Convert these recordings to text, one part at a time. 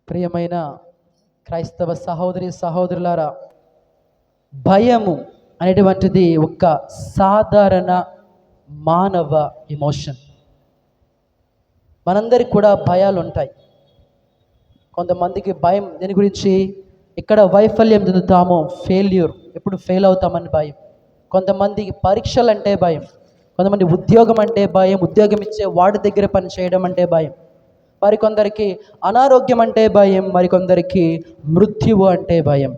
ప్రియమైన క్రైస్తవ సహోదరి సహోదరులారా, భయము అనేటువంటిది ఒక సాధారణ మానవ ఎమోషన్. మనందరికి కూడా భయాలు ఉంటాయి. కొంతమందికి భయం దేని గురించి, ఇక్కడ వైఫల్యం చెందుతామో, ఫెయిల్యూర్, ఎప్పుడు ఫెయిల్ అవుతామని భయం. కొంతమందికి పరీక్షలు అంటే భయం. కొంతమంది ఉద్యోగం అంటే భయం, ఉద్యోగం ఇచ్చే వాడి దగ్గర పని చేయడం అంటే భయం. మరికొందరికి అనారోగ్యం అంటే భయం, మరికొందరికి మృత్యువు అంటే భయం.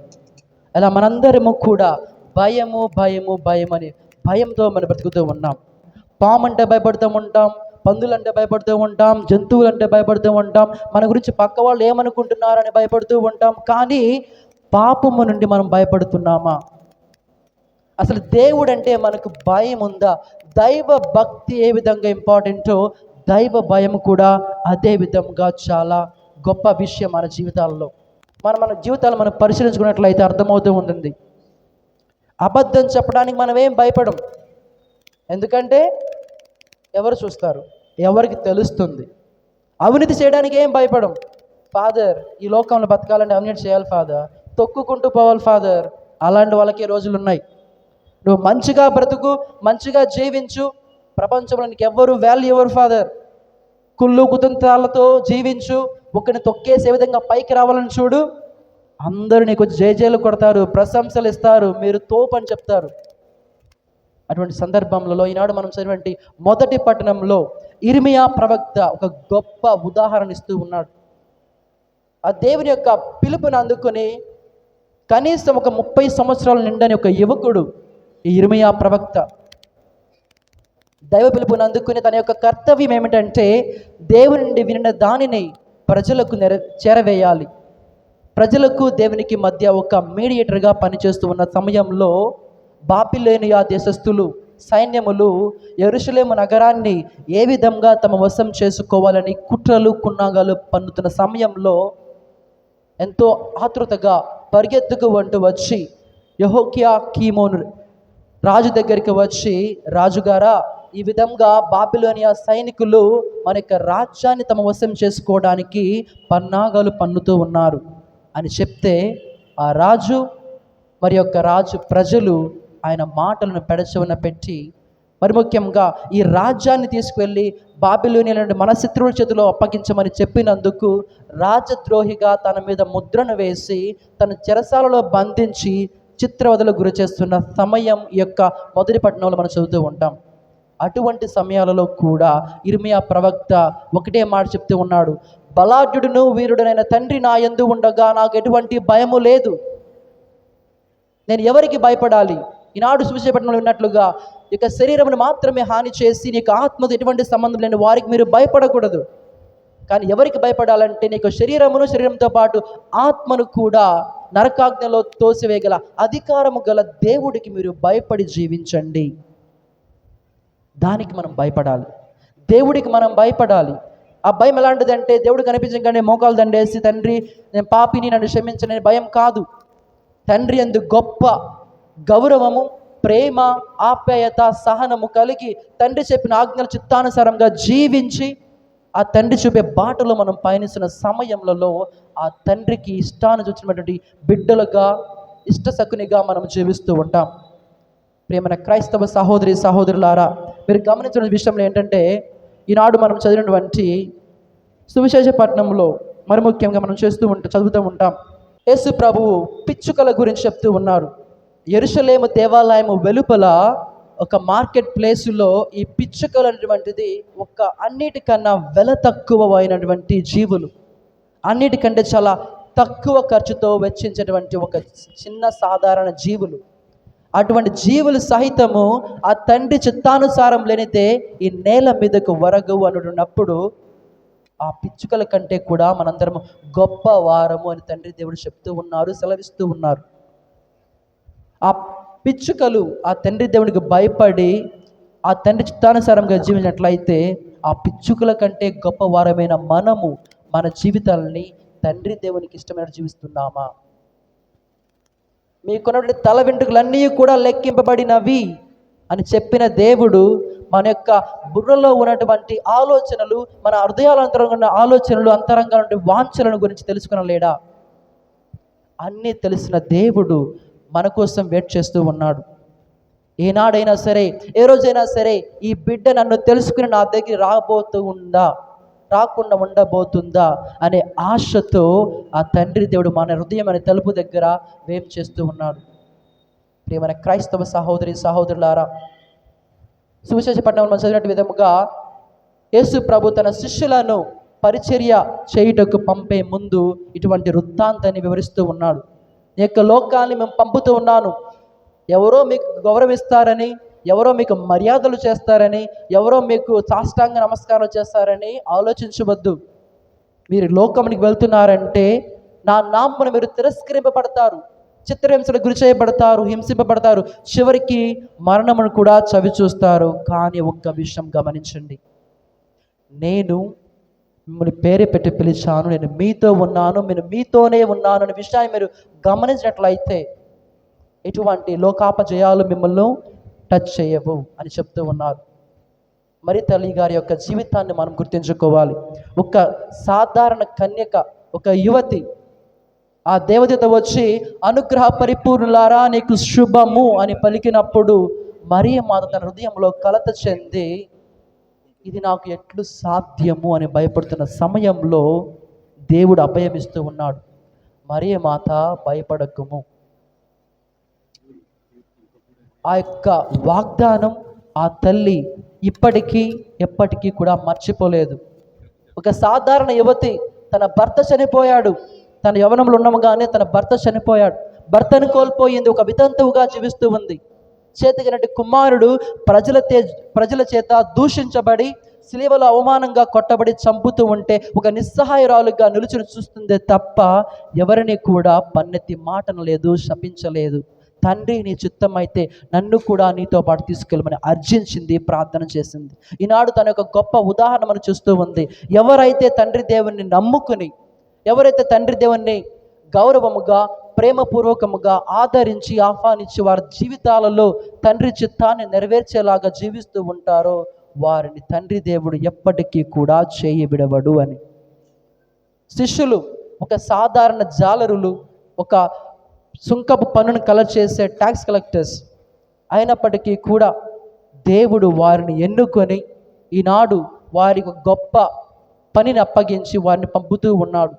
అలా మనందరము కూడా భయము భయము భయం అని భయంతో మనం బ్రతుకుతూ ఉన్నాం. పాము అంటే భయపడుతూ ఉంటాం, పందులంటే భయపడుతూ ఉంటాం, జంతువులు అంటే భయపడుతూ ఉంటాం, మన గురించి పక్క వాళ్ళు ఏమనుకుంటున్నారని భయపడుతూ ఉంటాం. కానీ పాపము నుండి మనం భయపడుతున్నామా? అసలు దేవుడు అంటే మనకు భయం ఉందా? దైవ భక్తి ఏ విధంగా ఇంపార్టెంటో దైవ భయం కూడా అదే విధంగా చాలా గొప్ప విషయం మన జీవితాల్లో. మన జీవితాలు మనం పరిశీలించుకున్నట్లయితే అర్థమవుతూ ఉంటుంది. అబద్ధం చెప్పడానికి మనం ఏం భయపడం. ఎందుకంటే ఎవరు చూస్తారు, ఎవరికి తెలుస్తుంది. అవినీతి చేయడానికి ఏం భయపడం. ఫాదర్, ఈ లోకంలో బతకాలంటే అవినీతి చేయాలి ఫాదర్, తొక్కుకుంటూ పోవాలి ఫాదర్, అలాంటి వాళ్ళకి రోజులు ఉన్నాయి. నువ్వు మంచిగా బ్రతుకు, మంచిగా జీవించు, ప్రపంచంలో నీకు ఎవ్వరు వాల్యూ ఇవ్వరు ఫాదర్. కుళ్ళు కుతంత్రాలతో జీవించు, ఒకరిని తొక్కేసే విధంగా పైకి రావాలని చూడు, అందరూ నీకు జేజేలు కొడతారు, ప్రశంసలు ఇస్తారు, మీరు తోపు అని చెప్తారు. అటువంటి సందర్భంలో ఈనాడు మనం చదివినటువంటి మొదటి పట్టణంలో ఇర్మియా ప్రవక్త ఒక గొప్ప ఉదాహరణ ఇస్తూ ఉన్నాడు. ఆ దేవుని యొక్క పిలుపుని అందుకొని కనీసం ఒక 30 సంవత్సరాలు నిండని ఒక యువకుడు ఈ ఇర్మియా ప్రవక్త దైవ పిలుపుని అందుకుని తన యొక్క కర్తవ్యం ఏమిటంటే దేవుని నుండి వినిన దానిని ప్రజలకు చేరవేయాలి. ప్రజలకు దేవునికి మధ్య ఒక మీడియేటర్గా పనిచేస్తూ ఉన్న సమయంలో బాబిలోనియా దేశస్థులు సైన్యములు యెరూషలేము నగరాన్ని ఏ విధంగా తమ వశం చేసుకోవాలని కుట్రలు కున్నాగాలు పన్నుతున్న సమయంలో ఎంతో ఆతృతగా పరిగెత్తుకు వంటూ వచ్చి యెహోయాకీము రాజు దగ్గరికి వచ్చి, రాజుగారా, ఈ విధంగా బాబిలోనియా సైనికులు మన యొక్క రాజ్యాన్ని తమ వశం చేసుకోవడానికి పన్నాగాలు పన్నుతూ ఉన్నారు అని చెప్తే, ఆ రాజు మరి యొక్క రాజు ప్రజలు ఆయన మాటలను పెడచెవిన పెట్టి, మరి ముఖ్యంగా ఈ రాజ్యాన్ని తీసుకువెళ్ళి బాబిలోనియా నుండి మన శత్రువుల చేతిలో అప్పగించమని చెప్పినందుకు రాజద్రోహిగా తన మీద ముద్రను వేసి తన చెరసాలలో బంధించి చిత్రవదలకు గురి చేస్తున్న సమయం యొక్క మొదటి పట్టణంలో మనం చదువుతూ ఉంటాం. అటువంటి సమయాలలో కూడా ఇర్మియా ప్రవక్త ఒకటే మాట చెప్తూ ఉన్నాడు, బలాఢ్యుడును వీరుడనైన తండ్రి నా యందు ఉండగా నాకు ఎటువంటి భయము లేదు. నేను ఎవరికి భయపడాలి? ఈనాడు సువిశేష పట్టణంలో ఉన్నట్లుగా ఇక శరీరమును మాత్రమే హాని చేసి నీకు ఆత్మతో ఎటువంటి సంబంధం లేని వారికి మీరు భయపడకూడదు. కానీ ఎవరికి భయపడాలంటే నీకు శరీరంతో పాటు ఆత్మను కూడా నరకాగ్నిలో తోసివేయగల అధికారము గల దేవుడికి మీరు భయపడి జీవించండి. దానికి మనం భయపడాలి, దేవుడికి మనం భయపడాలి. ఆ భయం ఎలాంటిదంటే దేవుడు కనిపించగానే మోకాలు దండేసి తండ్రి నేను పాపిని, నన్ను క్షమించని భయం కాదు. తండ్రి యందు గొప్ప గౌరవము, ప్రేమ, ఆప్యాయత, సహనము కలిగి తండ్రి చెప్పిన ఆజ్ఞల చిత్తానుసారంగా జీవించి ఆ తండ్రి చూపే బాటలో మనం పయనిస్తున్న సమయంలో ఆ తండ్రికి ఇష్టాన్ని చూసినటువంటి బిడ్డలుగా, ఇష్టసకునిగా మనం జీవిస్తూ ఉంటాం. ప్రియమైన క్రైస్తవ సహోదరి సహోదరులారా, మీరు గమనించిన విషయంలో ఏంటంటే ఈనాడు మనం చదివినటువంటి సువిశేష పట్టణంలో మరి ముఖ్యంగా మనం చదువుతూ ఉంటాం. యేసు ప్రభువు పిచ్చుకల గురించి చెప్తూ ఉన్నారు. యెరూషలేము దేవాలయము వెలుపల ఒక మార్కెట్ ప్లేసులో ఈ పిచ్చుకలు అనేటువంటిది ఒక అన్నిటికన్నా వెల తక్కువ అయినటువంటి జీవులు, అన్నిటికంటే చాలా తక్కువ ఖర్చుతో వెచ్చించేటువంటి ఒక చిన్న సాధారణ జీవులు. అటువంటి జీవులు సహితము ఆ తండ్రి చిత్తానుసారం లేనిదే ఈ నేల మీదకు వరగవు అనున్నప్పుడు ఆ పిచ్చుకల కంటే కూడా మనందరము గొప్ప వారము అని తండ్రి దేవుడు చెప్తూ ఉన్నారు, సెలవిస్తూ ఉన్నారు. ఆ పిచ్చుకలు ఆ తండ్రి దేవుడికి భయపడి ఆ తండ్రి చిత్తానుసారంగా జీవించినట్లయితే ఆ పిచ్చుకల కంటే గొప్ప వారమైన మనము మన జీవితాలని తండ్రి దేవునికి ఇష్టమైన జీవిస్తున్నామా? మీకున్నటువంటి తల వెంట్రుకలన్నీ కూడా లెక్కింపబడినవి అని చెప్పిన దేవుడు మన యొక్క బుర్రలో ఉన్నటువంటి ఆలోచనలు, మన హృదయాలంతరంగా ఉన్న ఆలోచనలు, అంతరంగా ఉన్న వాంఛలను గురించి తెలుసుకునలేడా? అన్నీ తెలిసిన దేవుడు మన కోసం వెయిట్ చేస్తూ ఉన్నాడు. ఏనాడైనా సరే, ఏ రోజైనా సరే ఈ బిడ్డ నన్ను తెలుసుకుని నా దగ్గర రాకుండా ఉండబోతుందా అనే ఆశతో ఆ తండ్రి దేవుడు మన హృదయం అనే తలుపు దగ్గర వేం చేస్తూ ఉన్నాడు. ప్రియమైన క్రైస్తవ సహోదరి సహోదరులారా, సువిశేష పట్టణంలో మనం చదివినట్టు విధముగా యేసు ప్రభు తన శిష్యులను పరిచర్య చేయుటకు పంపే ముందు ఇటువంటి వృత్తాంతాన్ని వివరిస్తూ ఉన్నాడు. ఈ యొక్క లోకాన్ని మేము పంపుతూ ఉన్నాను, ఎవరో మీకు గౌరవిస్తారని, ఎవరో మీకు మర్యాదలు చేస్తారని, ఎవరో మీకు సాష్టాంగ నమస్కారం చేస్తారని ఆలోచించవద్దు. మీరు లోకమునికి వెళ్తున్నారంటే నా నామమున మీరు తిరస్కరింపబడతారు, చిత్రహింసలకు గురి చేయబడతారు, హింసింపబడతారు, చివరికి మరణమును కూడా చవి చూస్తారు. కానీ ఒక్క విషయం గమనించండి, నేను మిమ్మల్ని పేరు పెట్టి పిలిచాను, నేను మీతో ఉన్నాను, నేను మీతోనే ఉన్నాను అనే విషయాన్ని మీరు గమనించినట్లయితే ఎటువంటి లోకాపజయాలు మిమ్మల్ని టచ్ చేయవు అని చెప్తూ ఉన్నారు. మరి తల్లి గారి యొక్క జీవితాన్ని మనం గుర్తించుకోవాలి. ఒక సాధారణ కన్యక, ఒక యువతి, ఆ దేవదూత వచ్చి అనుగ్రహ పరిపూర్ణులారా నీకు శుభము అని పలికినప్పుడు మరియ మాత తన హృదయంలో కలత చెంది ఇది నాకు ఎట్లు సాధ్యము అని భయపడుతున్న సమయంలో దేవుడు అభయమిస్తూ ఉన్నాడు. మరియ మాత భయపడకుము. ఆ యొక్క వాగ్దానం ఆ తల్లి ఇప్పటికీ ఎప్పటికీ కూడా మర్చిపోలేదు. ఒక సాధారణ యువతి, తన భర్త చనిపోయాడు, తన యవ్వనంలో ఉండగానే తన భర్త చనిపోయాడు, భర్తను కోల్పోయింది, ఒక వితంతువుగా జీవిస్తూ ఉంది. చేతికినటి కుమారుడు ప్రజల చేత దూషించబడి శిలువలో అవమానంగా కొట్టబడి చంపుతూ ఉంటే ఒక నిస్సహాయరాలుగా నిలుచుని చూస్తుందే తప్ప ఎవరిని కూడా పన్నెత్తి మాటనలేదు, శపించలేదు. తండ్రి నీ చిత్తం అయితే నన్ను కూడా నీతో పాటు తీసుకెళ్ళమని అర్జించింది, ప్రార్థన చేసింది. ఈనాడు తన యొక్క గొప్ప ఉదాహరణ మనం చూస్తూ ఉంది. ఎవరైతే తండ్రి దేవుణ్ణి నమ్ముకుని, ఎవరైతే తండ్రి దేవుణ్ణి గౌరవముగా, ప్రేమపూర్వకముగా ఆదరించి, ఆహ్వానించి వారి జీవితాలలో తండ్రి చిత్తాన్ని నెరవేర్చేలాగా జీవిస్తూ ఉంటారో వారిని తండ్రి దేవుడు ఎప్పటికీ కూడా చేయబిడవడు అని. శిష్యులు ఒక సాధారణ జాలరులు, ఒక సుంకపు పన్నును కలెక్ట్ చేసే ట్యాక్స్ కలెక్టర్స్ అయినప్పటికీ కూడా దేవుడు వారిని ఎన్నుకొని ఈనాడు వారికి గొప్ప పనిని అప్పగించి వారిని పంపుతూ ఉన్నాడు.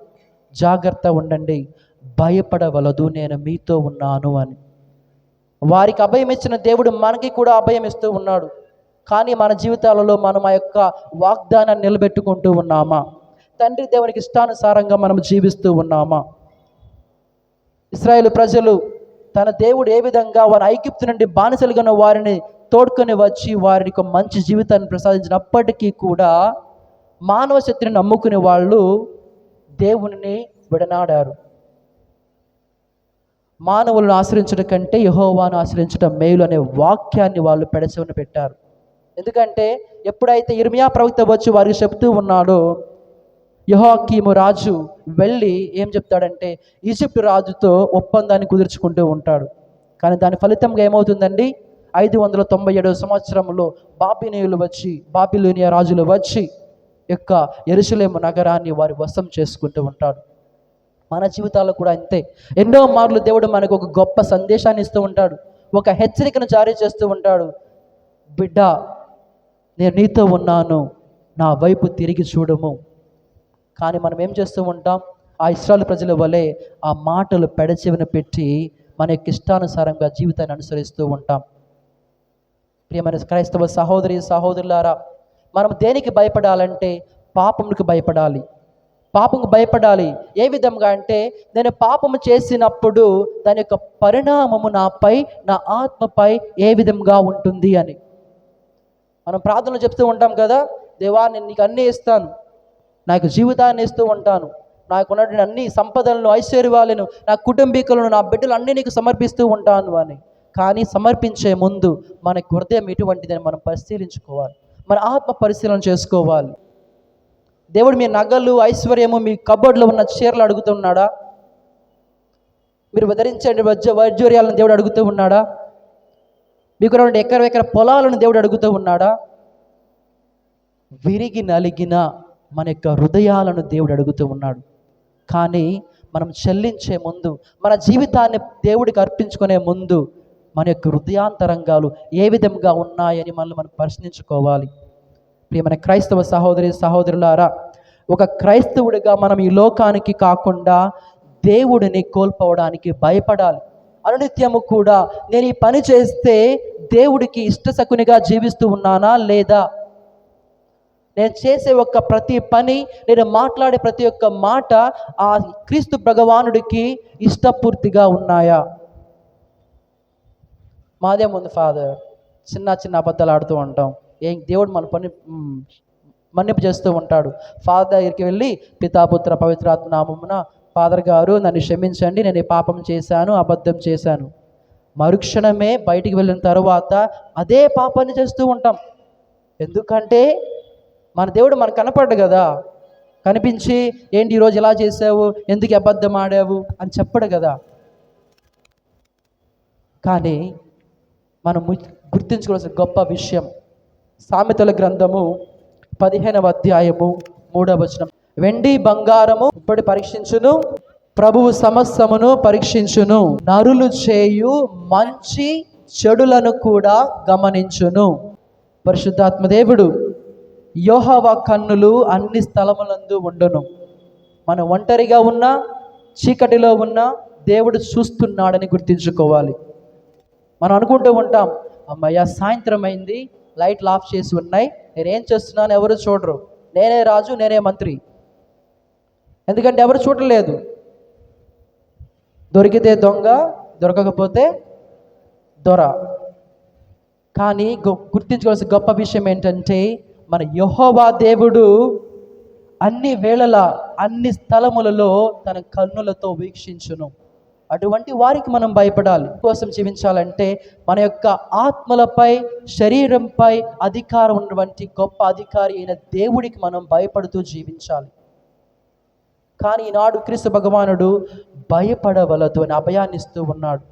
జాగ్రత్త ఉండండి, భయపడవలదు, నేను మీతో ఉన్నాను అని. వారికి అభయం ఇచ్చిన దేవుడు మనకి కూడా అభయం ఇస్తూ ఉన్నాడు. కానీ మన జీవితాలలో మనం ఆ యొక్క వాగ్దానాన్ని నిలబెట్టుకుంటూ ఉన్నామా? తండ్రి దేవునికి ఇష్టానుసారంగా మనం జీవిస్తూ ఉన్నామా? ఇశ్రాయేలు ప్రజలు తన దేవుడు ఏ విధంగా వారి ఐగుప్తు నుండి బానిసలుగా ఉన్న వారిని తోడుకొని వచ్చి వారికి మంచి జీవితాన్ని ప్రసాదించినప్పటికీ కూడా మానవ శక్తిని నమ్ముకునే వాళ్ళు దేవుని విడనాడారు. మానవులను ఆశ్రయించడం కంటే యెహోవాను ఆశ్రయించడం మేలు అనే వాక్యాన్ని వాళ్ళు పెడచెవిన పెట్టారు. ఎందుకంటే ఎప్పుడైతే ఇర్మియా ప్రవక్త వచ్చి వారికి చెప్తూ ఉన్నాడో, యెహోయాకీము రాజు వెళ్ళి ఏం చెప్తాడంటే ఈజిప్ట్ రాజుతో ఒప్పందాన్ని కుదుర్చుకుంటూ ఉంటాడు. కానీ దాని ఫలితంగా ఏమవుతుందండి, 597 సంవత్సరంలో బాబిలోనియా రాజులు వచ్చి యొక్క యెరూషలేము నగరాన్ని వారి వశం చేసుకుంటూ ఉంటాడు. మన జీవితాల్లో కూడా అంతే. ఎన్నో మార్లు దేవుడు మనకు ఒక గొప్ప సందేశాన్ని ఇస్తూ ఉంటాడు, ఒక హెచ్చరికను జారీ చేస్తూ ఉంటాడు. బిడ్డ, నేను నీతో ఉన్నాను, నా వైపు తిరిగి చూడము. కానీ మనం ఏం చేస్తూ ఉంటాం? ఆ ఇశ్రాయేలు ప్రజల వలె ఆ మాటలు పెడచెవిన పెట్టి మన యొక్క ఇష్టానుసారంగా జీవితాన్ని అనుసరిస్తూ ఉంటాం. ప్రియమైన క్రైస్తవ సహోదరి సహోదరులారా, మనం దేనికి భయపడాలంటే పాపమునికి భయపడాలి. పాపముకు భయపడాలి. ఏ విధంగా అంటే, నేను పాపము చేసినప్పుడు దాని యొక్క పరిణామము నాపై, నా ఆత్మపై ఏ విధంగా ఉంటుంది అని మనం ప్రార్థనలు చెప్తూ ఉంటాం కదా. దేవా, నేను నీకు అన్నీ ఇస్తాను, నాకు జీవితాన్ని ఇస్తూ ఉంటాను, నాకు ఉన్నటువంటి అన్ని సంపదలను, ఐశ్వర్యాలను, నా కుటుంబీకులను, నా బిడ్డలు అన్నీ నీకు సమర్పిస్తూ ఉంటాను అని. కానీ సమర్పించే ముందు మన హృదయం ఎటువంటిదని మనం పరిశీలించుకోవాలి, మన ఆత్మ పరిశీలన చేసుకోవాలి. దేవుడు మీ నగలు, ఐశ్వర్యము, మీ కబోర్డ్లో ఉన్న చీరలు అడుగుతున్నాడా? మీరు ధరించే వైద్యుర్యాలను దేవుడు అడుగుతూ ఉన్నాడా? మీకు ఎకర పొలాలను దేవుడు అడుగుతూ ఉన్నాడా? విరిగి నలిగిన మన యొక్క హృదయాలను దేవుడు అడుగుతూ ఉన్నాడు. కానీ మనం చెల్లించే ముందు, మన జీవితాన్ని దేవుడికి అర్పించుకునే ముందు మన యొక్క హృదయాంతరంగాలు ఏ విధంగా ఉన్నాయని మనం ప్రశ్నించుకోవాలి. ప్రియమైన క్రైస్తవ సహోదరి సహోదరులారా, ఒక క్రైస్తవుడిగా మనం ఈ లోకానికి కాకుండా దేవుడిని కోల్పోవడానికి భయపడాలి. అనునిత్యము కూడా నేను ఈ పని చేస్తే దేవుడికి ఇష్టసకునిగా జీవిస్తూ ఉన్నానా లేదా, నేను చేసే ప్రతి పని, నేను మాట్లాడే ప్రతి ఒక్క మాట ఆ క్రీస్తు భగవానుడికి ఇష్టపూర్తిగా ఉన్నాయా? మాదేముంది ఫాదర్, చిన్న చిన్న అబద్ధాలు ఆడుతూ ఉంటాం, దేవుడు మన పని మన్నింపు చేస్తూ ఉంటాడు. ఫాదర్ దగ్గరికి వెళ్ళి పితాపుత్ర పవిత్రాత్మ నామమున ఫాదర్ గారు నన్ను క్షమించండి, నేను ఈ పాపం చేశాను, అబద్ధం చేశాను. మరుక్షణమే బయటికి వెళ్ళిన తర్వాత అదే పాపాన్ని చేస్తూ ఉంటాం. ఎందుకంటే మన దేవుడు మనకు కనపడ్డు కదా, కనిపించి ఏంటి ఈరోజు ఇలా చేసావు, ఎందుకు అబద్ధం ఆడావు అని చెప్పడు కదా. కానీ మనం గుర్తించుకోవాల్సిన గొప్ప విషయం, సామెతల గ్రంథము 15వ అధ్యాయము 3వ వచనం, వెండి బంగారము ఇప్పటి పరీక్షించును, ప్రభువు సమస్తమును పరీక్షించును, నరులు చేయు మంచి చెడులను కూడా గమనించును. పరిశుద్ధాత్మ దేవుడు యెహోవా కన్నులు అన్ని స్థలములందు ఉండును. మనం ఒంటరిగా ఉన్నా, చీకటిలో ఉన్నా దేవుడు చూస్తున్నాడని గుర్తించుకోవాలి. మనం అనుకుంటూ ఉంటాం, అమ్మయ్య సాయంత్రం అయింది, లైట్లు ఆఫ్ చేసి ఉన్నాయి, నేనేం చేస్తున్నాను ఎవరు చూడరు, నేనే రాజు నేనే మంత్రి. ఎందుకంటే ఎవరు చూడలేదు. దొరికితే దొంగ, దొరకకపోతే దొర. కానీ గుర్తించుకోవాల్సిన గొప్ప విషయం ఏంటంటే, మన యెహోవా దేవుడు అన్ని వేళల అన్ని స్థలములలో తన కన్నులతో వీక్షించును. అటువంటి వారికి మనం భయపడాలి. కోసం జీవించాలంటే మన యొక్క ఆత్మలపై, శరీరంపై అధికారం ఉన్నటువంటి గొప్ప అధికారి అయిన దేవుడికి మనం భయపడుతూ జీవించాలి. కానీ ఈనాడు క్రీస్తు భగవానుడు భయపడవలదు అని అభయాన్ని ఇస్తూ ఉన్నాడు.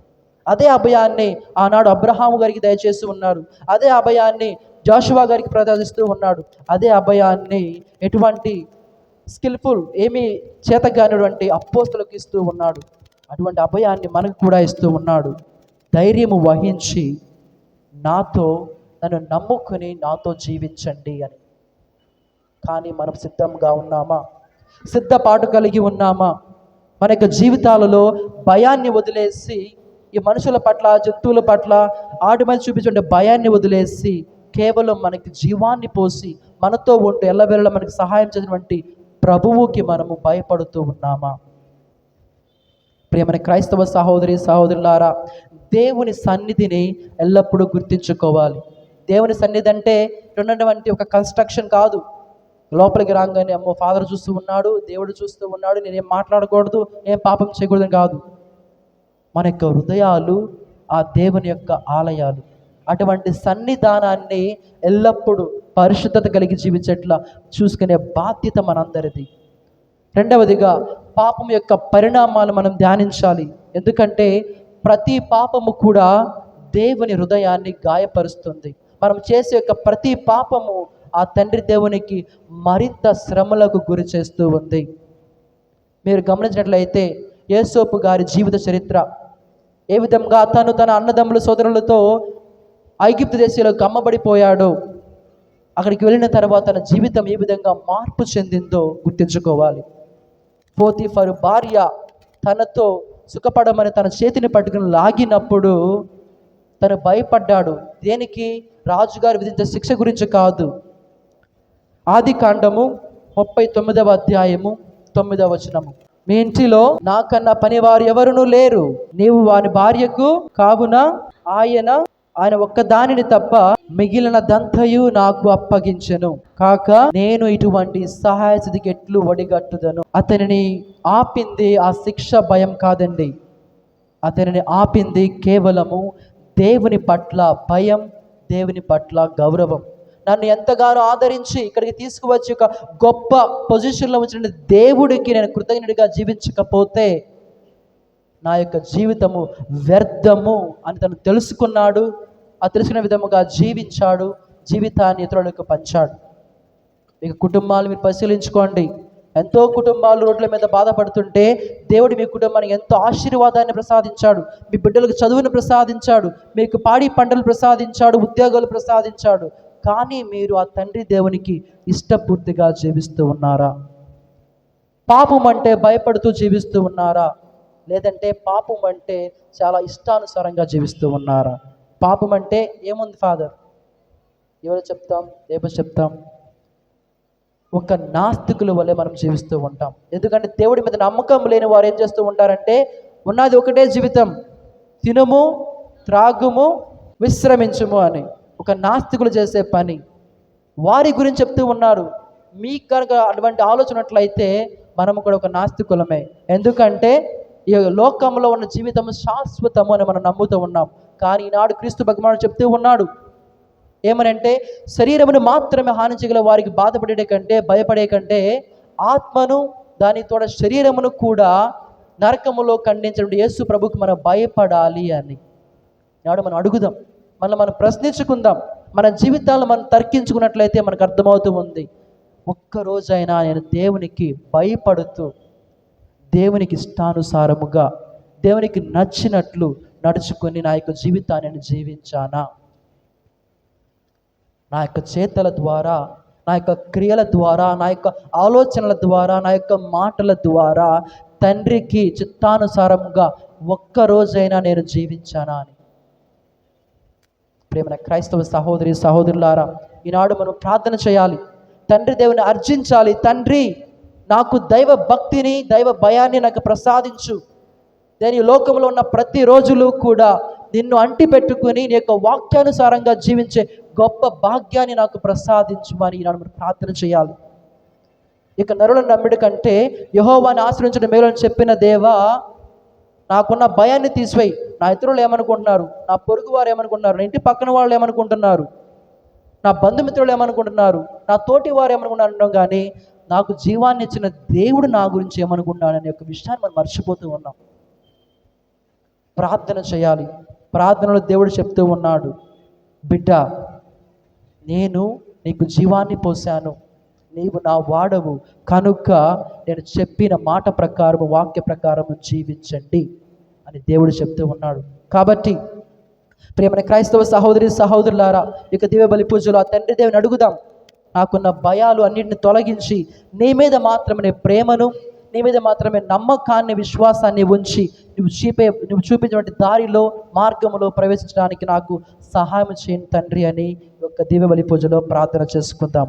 అదే అభయాన్ని ఆనాడు అబ్రహాము గారికి దయచేస్తూ ఉన్నారు. అదే అభయాన్ని జోషువా గారికి ప్రదర్శిస్తూ ఉన్నాడు. అదే అభయాన్ని ఎటువంటి స్కిల్ఫుల్, ఏమీ చేతగానటువంటి అపోస్తలకు ఇస్తూ ఉన్నాడు. అటువంటి అభయాన్ని మనకు కూడా ఇస్తూ ఉన్నాడు. ధైర్యము వహించి నన్ను నమ్ముకుని నాతో జీవించండి అని. కానీ మనం సిద్ధంగా ఉన్నామా? సిద్ధపాటు కలిగి ఉన్నామా? మన యొక్క జీవితాలలో భయాన్ని వదిలేసి, ఈ మనుషుల పట్ల, జంతువుల పట్ల, ఆటి మీద చూపించే భయాన్ని వదిలేసి కేవలం మనకి జీవాన్ని పోసి మనతో ఉంటూ ఎల్లవేళలా మనకి సహాయం చేసినటువంటి ప్రభువుకి మనము భయపడుతూ ఉన్నామా? ప్రియమైన క్రైస్తవ సహోదరి సహోదరులారా, దేవుని సన్నిధిని ఎల్లప్పుడూ గుర్తించుకోవాలి. దేవుని సన్నిధి అంటే ఉన్నటువంటి ఒక కన్స్ట్రక్షన్ కాదు. లోపలికి రాగానే అమ్మో ఫాదర్ చూస్తూ ఉన్నాడు, దేవుడు చూస్తూ ఉన్నాడు, నేనేం మాట్లాడకూడదు, ఏం పాపం చేయకూడదని కాదు. మన యొక్క హృదయాలు ఆ దేవుని యొక్క ఆలయాలు. అటువంటి సన్నిధానాన్ని ఎల్లప్పుడూ పరిశుద్ధత కలిగి జీవించేట్లా చూసుకునే బాధ్యత మనందరిది. రెండవదిగా, పాపం యొక్క పరిణామాలు మనం ధ్యానించాలి. ఎందుకంటే ప్రతి పాపము కూడా దేవుని హృదయాన్ని గాయపరుస్తుంది. మనం చేసే ప్రతి పాపము ఆ తండ్రి దేవునికి మరింత శ్రమలకు గురి చేస్తూ ఉంది. మీరు గమనించినట్లయితే యోసేపు గారి జీవిత చరిత్ర, ఏ విధంగా తను తన అన్నదమ్ముల సోదరులతో ఐగుప్తు దేశంలోకి అమ్మబడిపోయాడో, అక్కడికి వెళ్ళిన తర్వాత తన జీవితం ఏ విధంగా మార్పు చెందిందో గుర్తించుకోవాలి. పోతీఫరు భార్య తనతో సుఖపడమని తన చేతిని పట్టుకుని లాగినప్పుడు తను భయపడ్డాడు. దేనికి? రాజుగారు విధించే శిక్ష గురించి కాదు. ఆదికాండము 39వ అధ్యాయము 9వ వచనము, మీ ఇంటిలో నాకన్నా పనివారు ఎవరునూ లేరు, నీవు వాని భార్యకు కావున ఆయన ఒక్క దానిని తప్ప మిగిలిన దంతయు నాకు అప్పగించెను కాక నేను ఇటువంటి సహాయ స్థితికి ఎట్లు ఒడిగట్టుదను. అతనిని ఆపింది ఆ శిక్ష భయం కాదండి, అతనిని ఆపింది కేవలము దేవుని పట్ల భయం, దేవుని పట్ల గౌరవం. నన్ను ఎంతగానో ఆదరించి ఇక్కడికి తీసుకువచ్చి ఒక గొప్ప పొజిషన్లో ఉంచిన దేవుడికి నేను కృతజ్ఞుడిగా జీవించకపోతే నా యొక్క జీవితము వ్యర్థము అని తను తెలుసుకున్నాడు. ఆ తెలుసుకునే విధముగా జీవించాడు, జీవితాన్ని ఇతరులకు పంచాడు. మీకు కుటుంబాలు మీరు పరిశీలించుకోండి. ఎంతో కుటుంబాలు రోడ్ల మీద బాధపడుతుంటే దేవుడు మీ కుటుంబానికి ఎంతో ఆశీర్వాదాన్ని ప్రసాదించాడు. మీ బిడ్డలకు చదువును ప్రసాదించాడు, మీకు పాడి పంటలు ప్రసాదించాడు, ఉద్యోగాలు ప్రసాదించాడు. కానీ మీరు ఆ తండ్రి దేవునికి ఇష్టపూర్తిగా జీవిస్తూ ఉన్నారా? పాపం అంటే భయపడుతూ జీవిస్తూ ఉన్నారా? లేదంటే పాపం అంటే చాలా ఇష్టానుసారంగా జీవిస్తూ ఉన్నారా? పాపం అంటే ఏముంది ఫాదర్, ఎవరు చెప్తాం, రేపు చెప్తాం. ఒక నాస్తికుల వల్లే మనం జీవిస్తూ ఉంటాం. ఎందుకంటే దేవుడి మీద నమ్మకం లేని వారు ఏం చేస్తూ ఉంటారంటే, ఉన్నది ఒకటే జీవితం, తినుము, త్రాగుము, విశ్రమించుము అని ఒక నాస్తికులు చేసే పని. వారి గురించి చెప్తూ ఉన్నారు. మీకు కనుక అటువంటి ఆలోచనట్లయితే మనము కూడా ఒక నాస్తికులమే. ఎందుకంటే ఈ లోకంలో ఉన్న జీవితం శాశ్వతము అని మనం నమ్ముతూ ఉన్నాం. కానీ ఈనాడు క్రీస్తు భగవానుడు చెప్తూ ఉన్నాడు ఏమనంటే, శరీరమును మాత్రమే హాని చేయగల వారికి బాధపడే కంటే, భయపడే కంటే, ఆత్మను దాని తోడ శరీరమును కూడా నరకములో ఖండించడం యేసు ప్రభుకి మనం భయపడాలి అని. నాడు మనం అడుగుదాం, మనం ప్రశ్నించుకుందాం, మన జీవితాలను మనం తర్కించుకున్నట్లయితే మనకు అర్థమవుతూ ఉంది. ఒక్కరోజైనా నేను దేవునికి భయపడుతూ, దేవునికి ఇష్టానుసారముగా, దేవునికి నచ్చినట్లు నడుచుకొని నా యొక్క జీవితాన్ని నేను జీవించానా? నా యొక్క చేతల ద్వారా, నా యొక్క క్రియల ద్వారా, నా యొక్క ఆలోచనల ద్వారా, నా యొక్క మాటల ద్వారా తండ్రికి చిత్తానుసారంగా ఒక్కరోజైనా నేను జీవించానా అని. ప్రేమైన క్రైస్తవ సహోదరి సహోదరులారా, ఈనాడు మనం ప్రార్థన చేయాలి, తండ్రి దేవుని అర్జించాలి. తండ్రి, నాకు దైవ భక్తిని, దైవ భయాన్ని నాకు ప్రసాదించు. నేను ఈ లోకంలో ఉన్న ప్రతి రోజులు కూడా నిన్ను అంటి పెట్టుకుని నీ యొక్క వాక్యానుసారంగా జీవించే గొప్ప భాగ్యాన్ని నాకు ప్రసాదించుమని ఈనాడు మనం ప్రార్థన చేయాలి. ఇక నరులను నమ్మిడి కంటే యెహోవాని ఆశ్రయించడం మేలు అని చెప్పిన దేవా, నాకున్న భయాన్ని తీసివేయి. నా ఇతరులు ఏమనుకుంటున్నారు, నా పొరుగు వారు ఏమనుకుంటున్నారు, నా ఇంటి పక్కన వాళ్ళు ఏమనుకుంటున్నారు, నా బంధుమిత్రులు ఏమనుకుంటున్నారు, నా తోటి వారు ఏమనుకుంటున్నాను, కానీ నాకు జీవాన్ని ఇచ్చిన దేవుడు నా గురించి ఏమనుకుంటున్నాడు యొక్క విషయాన్ని మనం మర్చిపోతూ ఉన్నాం. ప్రార్థన చేయాలి. ప్రార్థనలో దేవుడు చెప్తూ ఉన్నాడు, బిడ్డ, నేను నీకు జీవాన్ని పోశాను, నీవు నా వాడవు కనుక నేను చెప్పిన మాట ప్రకారము, వాక్య ప్రకారము జీవించండి అని దేవుడు చెప్తూ ఉన్నాడు. కాబట్టి ప్రియమైన క్రైస్తవ సహోదరి సహోదరులారా, ఇక దివ్య బలి పూజలో ఆ తండ్రి దేవుని అడుగుదాం, నాకున్న భయాలు అన్నింటిని తొలగించి నీ మీద మాత్రమే ప్రేమను, నీ మీద మాత్రమే నమ్మకాన్ని, విశ్వాసాన్ని ఉంచి నువ్వు చూపించినటువంటి దారిలో, మార్గంలో ప్రవేశించడానికి నాకు సహాయం చేయండి తండ్రి అని ఒక దివ్య బలి పూజలో ప్రార్థన చేసుకుందాం.